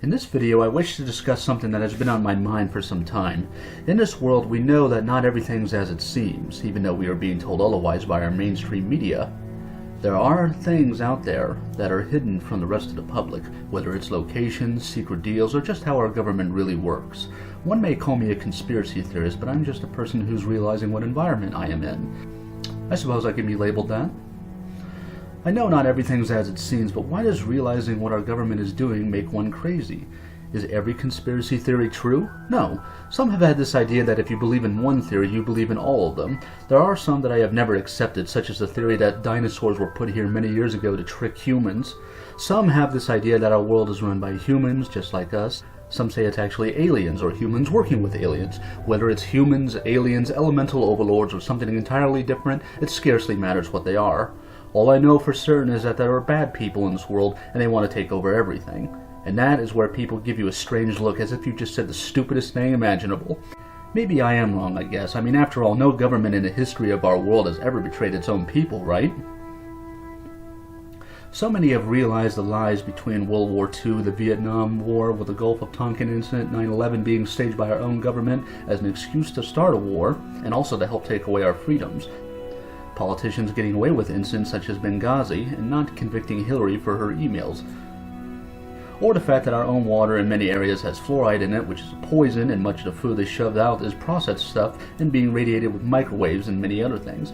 In this video, I wish to discuss something that has been on my mind for some time. In this world, we know that not everything's as it seems, even though we are being told otherwise by our mainstream media. There are things out there that are hidden from the rest of the public, whether it's locations, secret deals, or just how our government really works. One may call me a conspiracy theorist, but I'm just a person who's realizing what environment I am in. I suppose I can be labeled that. I know not everything's as it seems, but why does realizing what our government is doing make one crazy? Is every conspiracy theory true? No. Some have had this idea that if you believe in one theory, you believe in all of them. There are some that I have never accepted, such as the theory that dinosaurs were put here many years ago to trick humans. Some have this idea that our world is run by humans, just like us. Some say it's actually aliens or humans working with aliens. Whether it's humans, aliens, elemental overlords, or something entirely different, it scarcely matters what they are. All I know for certain is that there are bad people in this world and they want to take over everything. And that is where people give you a strange look as if you just said the stupidest thing imaginable. Maybe I am wrong, I guess. I mean, after all, no government in the history of our world has ever betrayed its own people, right? So many have realized the lies between World War II, the Vietnam War, with the Gulf of Tonkin incident, 9/11 being staged by our own government as an excuse to start a war, and also to help take away our freedoms. Politicians getting away with incidents such as Benghazi and not convicting Hillary for her emails. Or the fact that our own water in many areas has fluoride in it, which is a poison, and much of the food they shoved out is processed stuff and being radiated with microwaves and many other things.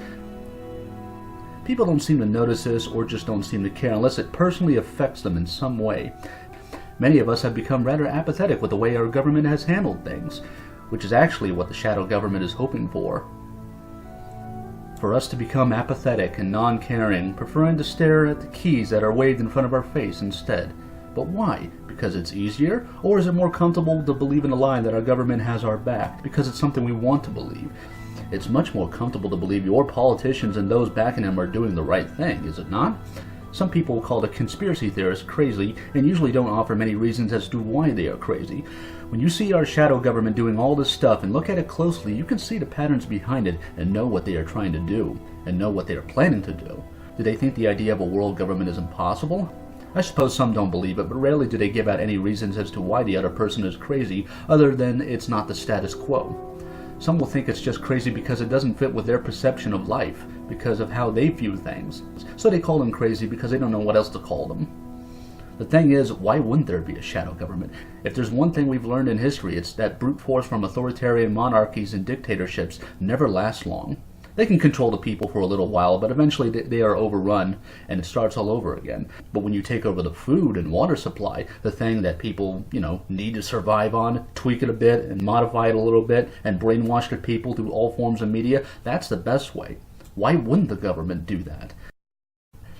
People don't seem to notice this or just don't seem to care unless it personally affects them in some way. Many of us have become rather apathetic with the way our government has handled things, which is actually what the shadow government is hoping for. For us to become apathetic and non-caring, preferring to stare at the keys that are waved in front of our face instead. But why? Because it's easier? Or is it more comfortable to believe in the lie that our government has our back, because it's something we want to believe? It's much more comfortable to believe your politicians and those backing them are doing the right thing, is it not? Some people call the conspiracy theorists crazy and usually don't offer many reasons as to why they are crazy. When you see our shadow government doing all this stuff and look at it closely, you can see the patterns behind it and know what they are trying to do, and know what they are planning to do. Do they think the idea of a world government is impossible? I suppose some don't believe it, but rarely do they give out any reasons as to why the other person is crazy, other than it's not the status quo. Some will think it's just crazy because it doesn't fit with their perception of life, because of how they view things. So they call them crazy because they don't know what else to call them. The thing is, why wouldn't there be a shadow government? If there's one thing we've learned in history, it's that brute force from authoritarian monarchies and dictatorships never lasts long. They can control the people for a little while, but eventually they are overrun and it starts all over again. But when you take over the food and water supply, the thing that people, need to survive on, tweak it a bit and modify it a little bit and brainwash the people through all forms of media, that's the best way. Why wouldn't the government do that?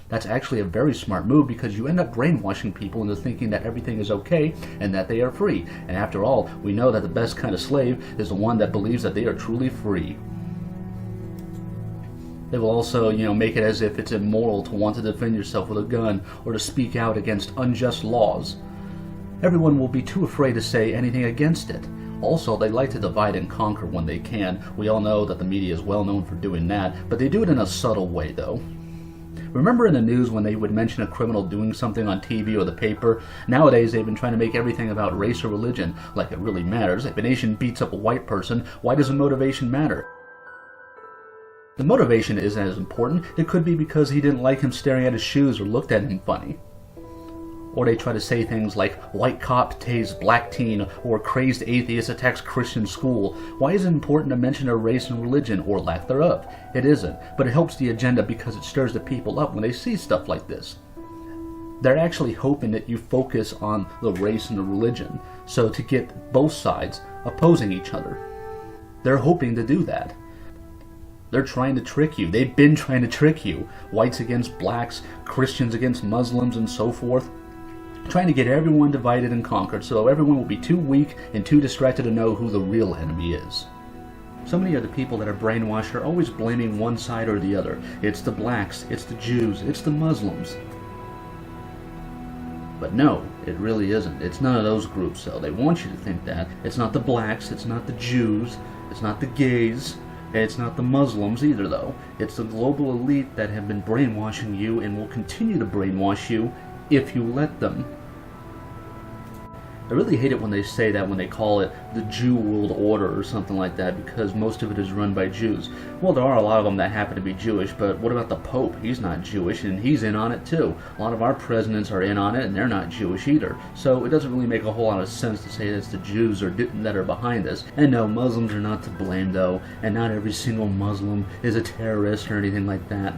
That's actually a very smart move because you end up brainwashing people into thinking that everything is okay and that they are free. And after all, we know that the best kind of slave is the one that believes that they are truly free. They will also, make it as if it's immoral to want to defend yourself with a gun or to speak out against unjust laws. Everyone will be too afraid to say anything against it. Also, they like to divide and conquer when they can. We all know that the media is well known for doing that, but they do it in a subtle way, though. Remember in the news when they would mention a criminal doing something on TV or the paper? Nowadays, they've been trying to make everything about race or religion, like it really matters. If a nation beats up a white person, why does the motivation matter? The motivation isn't as important. It could be because he didn't like him staring at his shoes or looked at him funny. Or they try to say things like, white cop tased black teen, or crazed atheist attacks Christian school. Why is it important to mention their race and religion, or lack thereof? It isn't, but it helps the agenda because it stirs the people up when they see stuff like this. They're actually hoping that you focus on the race and the religion, so to get both sides opposing each other. They're hoping to do that. They're trying to trick you. They've been trying to trick you. Whites against blacks, Christians against Muslims, and so forth. Trying to get everyone divided and conquered so everyone will be too weak and too distracted to know who the real enemy is. So many of the people that are brainwashed are always blaming one side or the other. It's the blacks, it's the Jews, it's the Muslims. But no, it really isn't. It's none of those groups, though. They want you to think that. It's not the blacks, it's not the Jews, it's not the gays, it's not the Muslims either, though. It's the global elite that have been brainwashing you and will continue to brainwash you if you let them. I really hate it when they say that, when they call it the Jew World Order or something like that, because most of it is run by Jews. Well, there are a lot of them that happen to be Jewish, but what about the Pope? He's not Jewish, and he's in on it too. A lot of our presidents are in on it, and they're not Jewish either. So it doesn't really make a whole lot of sense to say that it's the Jews that are behind this. And no, Muslims are not to blame though, and not every single Muslim is a terrorist or anything like that.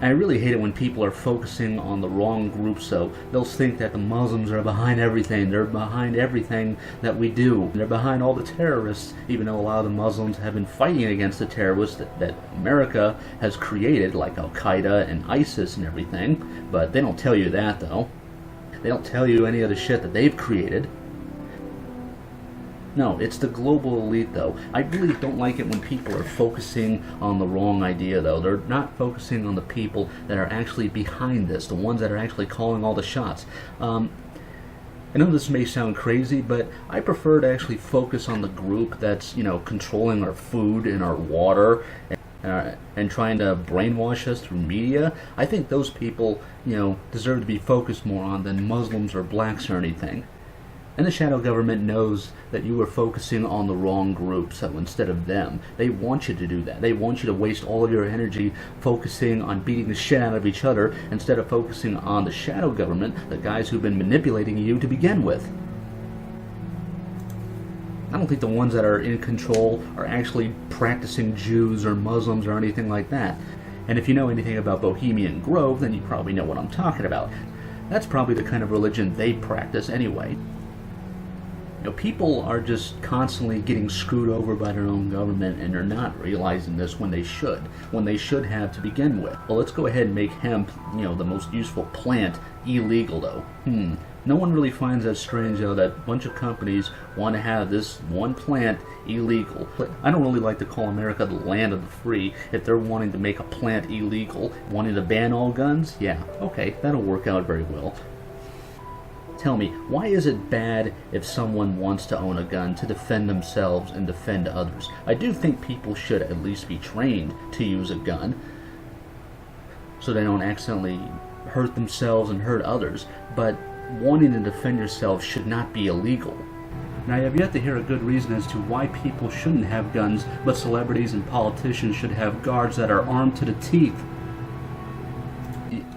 I really hate it when people are focusing on the wrong group, so they'll think that the Muslims are behind everything. They're behind everything that we do. They're behind all the terrorists, even though a lot of the Muslims have been fighting against the terrorists that America has created, like Al-Qaeda and ISIS and everything. But they don't tell you that, though. They don't tell you any of the shit that they've created. No, it's the global elite, though. I really don't like it when people are focusing on the wrong idea, though. They're not focusing on the people that are actually behind this, the ones that are actually calling all the shots. I know this may sound crazy, but I prefer to actually focus on the group that's, controlling our food and our water and trying to brainwash us through media. I think those people, deserve to be focused more on than Muslims or blacks or anything. And the shadow government knows that you are focusing on the wrong group, so instead of them, they want you to do that. They want you to waste all of your energy focusing on beating the shit out of each other instead of focusing on the shadow government, the guys who've been manipulating you to begin with. I don't think the ones that are in control are actually practicing Jews or Muslims or anything like that. And if you know anything about Bohemian Grove, then you probably know what I'm talking about. That's probably the kind of religion they practice anyway. People are just constantly getting screwed over by their own government, and they're not realizing this when they should have to begin with. Well, let's go ahead and make hemp, the most useful plant, illegal, though. No one really finds that strange, though, that a bunch of companies want to have this one plant illegal. I don't really like to call America the land of the free if they're wanting to make a plant illegal. Wanting to ban all guns? Yeah, okay, that'll work out very well. Tell me, why is it bad if someone wants to own a gun to defend themselves and defend others? I do think people should at least be trained to use a gun so they don't accidentally hurt themselves and hurt others, but wanting to defend yourself should not be illegal. Now, I have yet to hear a good reason as to why people shouldn't have guns, but celebrities and politicians should have guards that are armed to the teeth.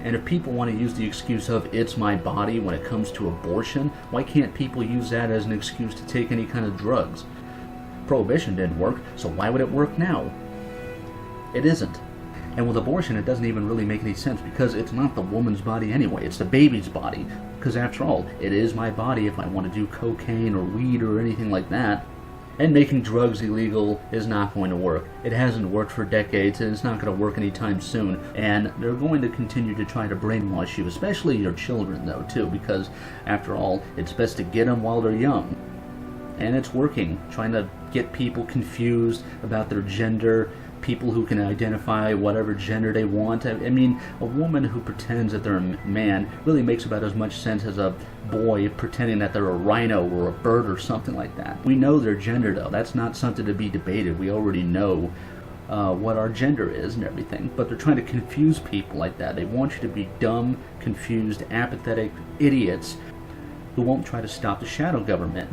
And if people want to use the excuse of it's my body when it comes to abortion, why can't people use that as an excuse to take any kind of drugs? Prohibition didn't work, so why would it work now? It isn't. And with abortion, it doesn't even really make any sense, because it's not the woman's body anyway, it's the baby's body. Because after all, it is my body if I want to do cocaine or weed or anything like that. And making drugs illegal is not going to work. It hasn't worked for decades, and it's not going to work anytime soon. And they're going to continue to try to brainwash you, especially your children, though, too, because, after all, it's best to get them while they're young. And it's working, trying to get people confused about their gender, people who can identify whatever gender they want. I mean, a woman who pretends that they're a man really makes about as much sense as a boy pretending that they're a rhino or a bird or something like that. We know their gender, though. That's not something to be debated. We already know what our gender is and everything. But they're trying to confuse people like that. They want you to be dumb, confused, apathetic idiots who won't try to stop the shadow government.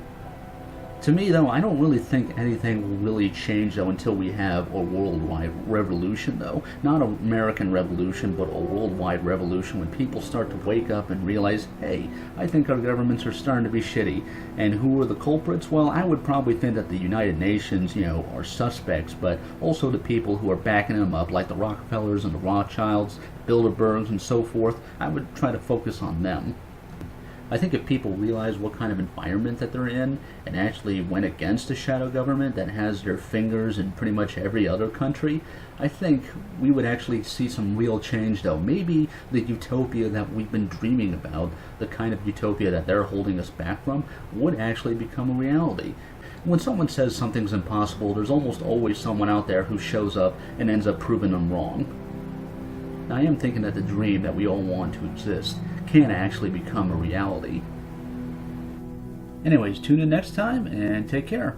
To me, though, I don't really think anything will really change, though, until we have a worldwide revolution, though. Not an American revolution, but a worldwide revolution, when people start to wake up and realize, hey, I think our governments are starting to be shitty. And who are the culprits? Well, I would probably think that the United Nations, are suspects, but also the people who are backing them up, like the Rockefellers and the Rothschilds, Bilderbergs, and so forth. I would try to focus on them. I think if people realize what kind of environment that they're in and actually went against a shadow government that has their fingers in pretty much every other country, I think we would actually see some real change, though. Maybe the utopia that we've been dreaming about, the kind of utopia that they're holding us back from, would actually become a reality. When someone says something's impossible, there's almost always someone out there who shows up and ends up proving them wrong. Now, I am thinking that the dream that we all want to exist can actually become a reality. Anyways, tune in next time and take care.